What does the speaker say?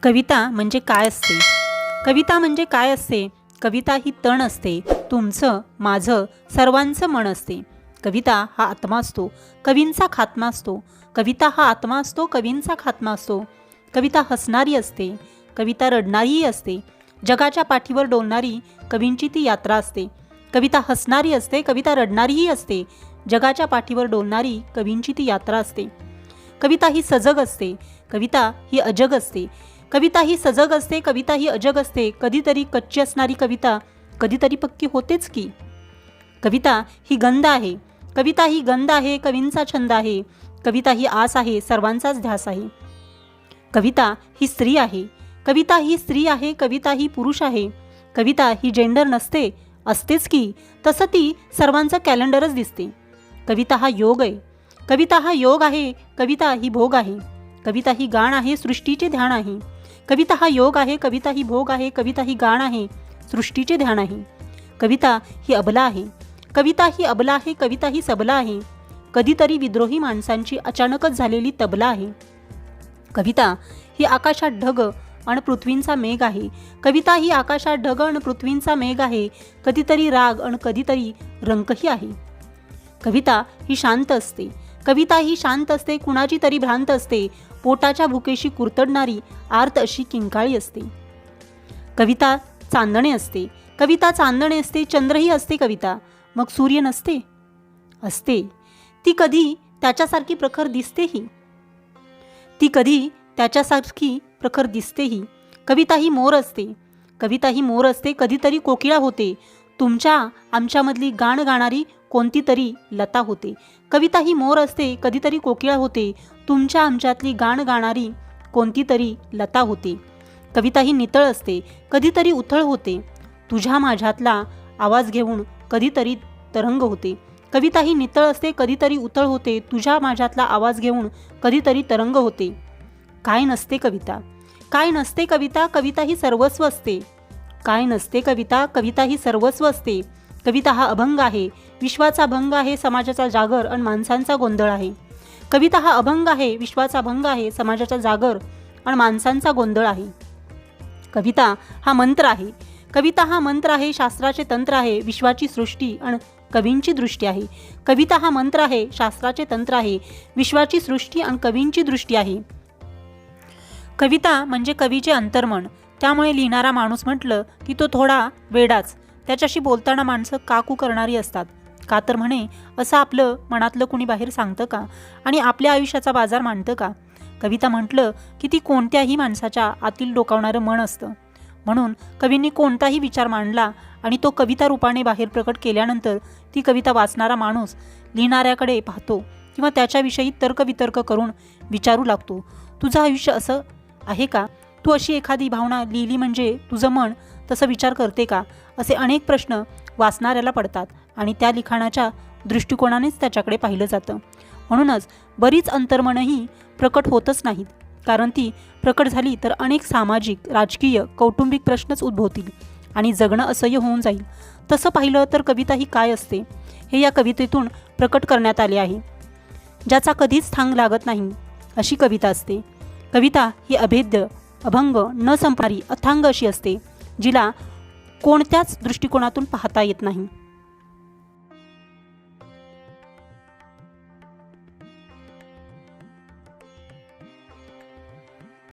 कविता म्हणजे काय असते? कविता म्हणजे काय असते? कविता ही तण असते, तुमचं माझं सर्वांचं मन असते. कविता हा आत्मा असतो, कवींचा खात्मा असतो. कविता हा आत्मा असतो, कवींचा खात्मा असतो. कविता हसणारी असते, कविता रडणारीही असते. जगाच्या पाठीवर डोलणारी कवींची ती यात्रा असते. कविता हसणारी असते, कविता रडणारीही असते. जगाच्या पाठीवर डोलणारी कवींची ती यात्रा असते. कविता ही सजग असते, कविता ही अजग असते. कविता ही सजग असते, कविता ही अजग असते. कधीतरी कच्ची असणारी कविता कधीतरी पक्की होतेच की. कविता ही गंध आहे, कविता ही गंध आहे, कवींचा छंद आहे. कविता ही आस आहे, सर्वांचाच ध्यास आहे. कविता ही स्त्री आहे, कविता ही स्त्री आहे. कविता ही पुरुष आहे. कविता ही जेंडर नसते, असतेच की. तसं ती सर्वांचं कॅलेंडरच दिसते. कविता हा योग आहे, कविता हा योग आहे. कविता ही भोग आहे, कविता ही गाण आहे, सृष्टीचे ध्यान आहे. कविता हा योग आहे, कविता ही भोग आहे. कविता ही गाण आहे, सृष्टीचे ध्यान आहे. कविता ही अबला आहे, कविता ही अबला आहे. कविता ही सबला आहे, कधीतरी विद्रोही माणसांची अचानकच झालेली तबला आहे. कविता ही आकाशात ढग आणि पृथ्वींचा मेघ आहे. कविता ही आकाशात ढग आणि पृथ्वींचा मेघ आहे. कधीतरी राग आणि कधीतरी रंकही आहे. कविता ही शांत असते, कविता ही शांत असते. कुणाची तरी भ्रांत असते, पोटाच्या भुकेशी कुरतडणारी आर्त अशी किंकाळी असते. कविता चांदणे असते, कविता चांदणे असते. चंद्रही असते कविता, मग सूर्य नसते? असते. ती कधी त्याच्यासारखी प्रखर दिसतेही, ती कधी त्याच्यासारखी प्रखर दिसतेही. कविता ही मोर असते, कविता ही मोर असते. कधीतरी कोकिळा होते, तुमच्या आमच्यामधली गाण गाणारी कोणती तरी लता होते. कविता ही मोर असते, कधीतरी कोकिळा होते, तुमच्या आमच्यातली गाण गाणारी कोणती तरी लता होते. कविता ही नितळ असते, कधीतरी उथळ होते, तुझ्या माझ्यातला आवाज घेऊन कधीतरी तरंग होते. कविता ही नितळ असते, कधीतरी उथळ होते, तुझ्या माझ्यातला आवाज घेऊन कधीतरी तरंग होते. काय नसते कविता, काय नसते कविता. कविता ही सर्वस्व असते, काय नसते कविता. कविता ही सर्वस्व असते. कविता हा अभंग आहे, विश्वाचा भंग आहे, समाजाचा जागर आणि माणसांचा गोंधळ आहे. कविता हा अभंग आहे, विश्वाचा भंग आहे, समाजाचा जागर आणि माणसांचा गोंधळ आहे. कविता हा मंत्र आहे, कविता हा मंत्र आहे, शास्त्राचे तंत्र आहे, विश्वाची सृष्टी आणि कवींची दृष्टी आहे. कविता हा मंत्र आहे, शास्त्राचे तंत्र आहे, विश्वाची सृष्टी आणि कवींची दृष्टी आहे. कविता म्हणजे कवीचे अंतर्मन. त्यामुळे लिहिणारा माणूस म्हटलं की तो थोडा वेडाच. त्याच्याशी बोलताना माणसं काकू करणारी असतात. का तर म्हणे असं आपलं मनातलं कुणी बाहेर सांगतं का आणि आपल्या आयुष्याचा बाजार मांडतं का. कविता म्हटलं की ती कोणत्याही माणसाच्या आतील डोकावणारं मन असतं. म्हणून कवींनी कोणताही विचार मांडला आणि तो कविता रूपाने बाहेर प्रकट केल्यानंतर ती कविता वाचणारा माणूस लिहिणाऱ्याकडे पाहतो किंवा त्याच्याविषयी तर्कवितर्क करून विचारू लागतो, तुझं आयुष्य असं आहे का? तू अशी एखादी भावना लिहिली म्हणजे तुझं मन तसं विचार करते का? असे अनेक प्रश्न वाचणाऱ्याला पडतात आणि त्या लिखाणाच्या दृष्टिकोनानेच त्याच्याकडे पाहिलं जातं. म्हणूनच बरीच अंतर्मनही प्रकट होतच नाहीत, कारण ती प्रकट झाली तर अनेक सामाजिक, राजकीय, कौटुंबिक प्रश्नच उद्भवतील आणि जगणं असह्य होऊन जाईल. तसं पाहिलं तर कविता ही काय असते हे या कवितेतून प्रकट करण्यात आले आहे. ज्याचा कधीच थांग लागत नाही अशी कविता असते. कविता ही अभेद्य, अभंग, न संपणारी, अथांग अशी असते, जिला कोणत्याच दृष्टिकोनातून पाहता येत नाही.